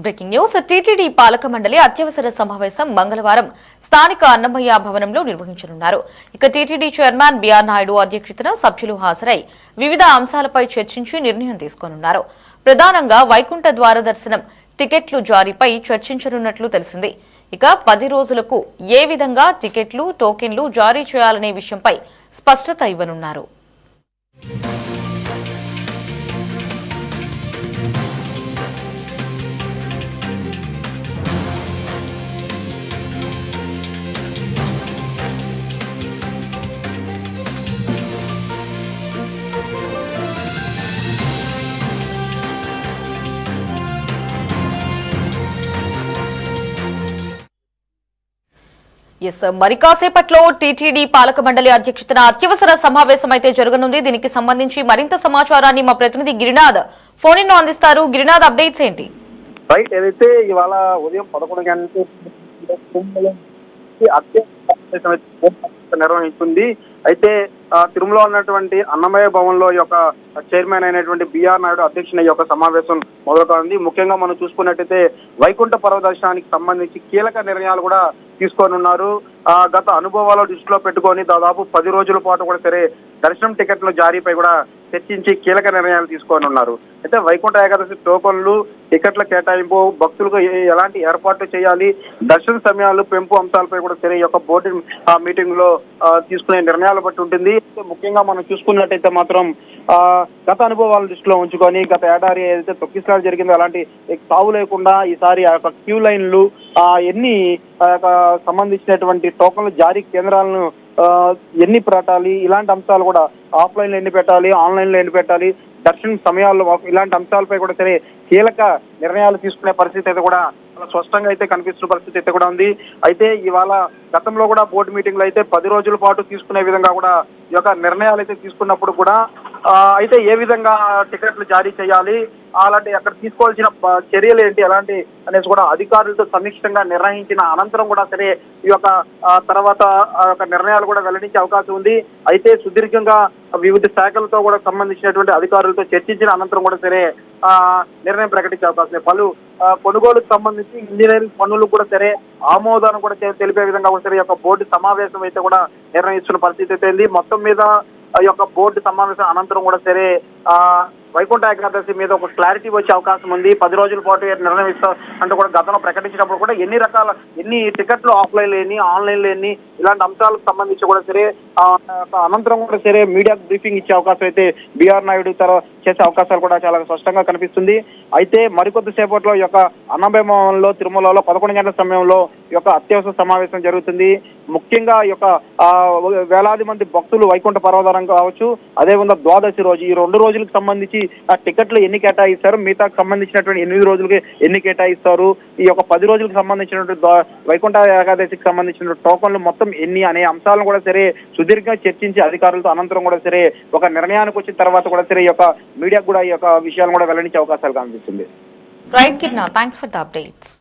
Breaking news TTD పాలక మండలి అత్యవసర సమావేశం మంగళవారం స్థానిక అన్నమయ్య భవనంలో నిర్వహించనున్నారు. ఇక టీటీడీ చైర్మన్ బిఆర్ నాయుడు అధ్యక్షతన సభ్యులు హాజరై వివిధ అంశాలపై చర్చించి నిర్ణయం తీసుకోనున్నారు. ప్రధానంగా వైకుంఠ ద్వార దర్శనం టికెట్లు జారీపై చర్చించనున్నట్లు తెలిసింది. ఇక 10 రోజులకు ఏ విధంగా టికెట్లు, టోకెన్లు జారీ చేయాలనే విషయంపై స్పష్టత ఇవ్వనున్నారు. మరి కాసేపట్లో టీటీడీ పాలక మండలి అధ్యక్షతన అత్యవసర సమావేశం అయితే జరగనుంది. దీనికి సంబంధించి మరింత సమాచారాన్ని మా ప్రతినిధి గిరినాథ్ ఫోన్ ఇన్ అందిస్తారు. గిరినాథ్, అప్డేట్స్ ఏంటి? రైట్, ఏదైతే ఇవాళ ఉదయం 11 గంటలకు నిర్వహించింది. అయితే తిరుమలలో ఉన్నటువంటి అన్నమయ్య భవన్ లో యొక్క చైర్మన్ అయినటువంటి బిఆర్ నాయుడు అధ్యక్షుని యొక్క సమావేశం మొదలుకానుంది. ముఖ్యంగా మనం చూసుకున్నట్టయితే వైకుంఠ పర్వ దర్శనానికి సంబంధించి కీలక నిర్ణయాలు కూడా తీసుకోనున్నారు. గత అనుభవాలు దృష్టిలో పెట్టుకొని దాదాపు 10 రోజుల పాటు కూడా సరే దర్శనం టికెట్ల జారీపై కూడా చర్చించి కీలక నిర్ణయాలు తీసుకోనున్నారు. అయితే వైకుంఠ ఏకాదశి టోకన్లు, టికెట్ల కేటాయింపు, భక్తులకు ఎలాంటి ఏర్పాట్లు చేయాలి, దర్శన సమయాలు పెంపు అంశాలపై కూడా సరే ఈ యొక్క బోర్డు మీటింగ్ లో తీసుకునే నిర్ణయాలు బట్టి ఉంటుంది. ముఖ్యంగా మనం చూసుకున్నట్టయితే మాత్రం గత అనుభవాలను దృష్టిలో ఉంచుకొని గత ఏడాది ఏదైతే తొక్కిసలాట జరిగిందో అలాంటి తావు లేకుండా ఈసారి ఆ యొక్క క్యూ లైన్లు ఎన్ని సంబంధించినటువంటి టోకన్లు జారీ కేంద్రాలను ఎన్ని పెట్టాలి, ఇలాంటి అంశాలు కూడా ఆఫ్లైన్ లో ఎన్ని పెట్టాలి, ఆన్లైన్ లో ఎన్ని పెట్టాలి, దర్శన సమయాల్లో ఇలాంటి అంశాలపై కూడా సరే కీలక నిర్ణయాలు తీసుకునే పరిస్థితి అయితే కూడా చాలా స్పష్టంగా అయితే కనిపిస్తున్న పరిస్థితి అయితే కూడా ఉంది. అయితే ఇవాళ గతంలో కూడా బోర్డు మీటింగ్ లో అయితే 10 రోజుల పాటు తీసుకునే విధంగా కూడా ఈ యొక్క నిర్ణయాలు అయితే తీసుకున్నప్పుడు కూడా అయితే ఏ విధంగా టికెట్లు జారీ చేయాలి, అలాంటి అక్కడ తీసుకోవాల్సిన చర్యలు ఏంటి ఎలాంటి అనేసి కూడా అధికారులతో సమీక్షంగా నిర్ణయించిన అనంతరం కూడా సరే ఈ యొక్క తర్వాత నిర్ణయాలు కూడా వెల్లడించే అవకాశం ఉంది. అయితే సుదీర్ఘంగా వివిధ శాఖలతో కూడా సంబంధించినటువంటి అధికారులతో చర్చించిన అనంతరం కూడా సరే నిర్ణయం ప్రకటించే అవకాశం. పలు కొనుగోలుకు సంబంధించి ఇంజనీరింగ్ పనులు కూడా సరే ఆమోదాన్ని కూడా తెలిపే విధంగా కూడా సరే ఈ యొక్క బోర్డు సమావేశం అయితే కూడా నిర్ణయిస్తున్న పరిస్థితి అయితే మొత్తం మీద ఈ యొక్క బోర్డు సమావేశం అనంతరం కూడా సరే వైకుంఠ ఏకాదశి మీద ఒక క్లారిటీ వచ్చే అవకాశం ఉంది. 10 రోజుల పాటు నిర్ణయం ఇస్తా అంటూ కూడా గతంలో ప్రకటించినప్పుడు కూడా ఎన్ని టికెట్లు ఆఫ్లైన్ లేని, ఆన్లైన్ లేని ఇలాంటి అంశాలకు సంబంధించి కూడా సరే అనంతరం కూడా సరే మీడియాకు బ్రీఫింగ్ ఇచ్చే అవకాశం అయితే బిఆర్ నాయుడు చేసే అవకాశాలు కూడా చాలా స్పష్టంగా కనిపిస్తుంది. అయితే మరికొద్ది సేపట్లో ఈ యొక్క అన్నమయ్య భవన్లో తిరుమలలో 11 గంటల సమయంలో ఈ యొక్క అత్యవసర సమావేశం జరుగుతుంది. ముఖ్యంగా ఈ యొక్క వేలాది మంది భక్తులు వైకుంఠ పర్వదానం కావచ్చు, అదేవిధంగా ద్వాదశి రోజు, ఈ 2 రోజులకు సంబంధించి ఆ టికెట్లు ఎన్ని కేటాయిస్తారు, మిగతాకు సంబంధించినటువంటి 8 రోజులకి ఎన్ని కేటాయిస్తారు, ఈ యొక్క 10 రోజులకు సంబంధించినటువంటి వైకుంఠ ఏకాదశికి సంబంధించిన టోకన్లు మొత్తం ఎన్ని అనే అంశాలను కూడా సరే సుదీర్ఘంగా చర్చించి అధికారులతో అనంతరం కూడా సరే ఒక నిర్ణయానికి వచ్చిన తర్వాత కూడా సరే ఈ యొక్క మీడియాకు కూడా ఈ యొక్క విషయాలను కూడా వెల్లడించే అవకాశాలు కనిపిస్తుంది. Right Kiran, thanks for the updates.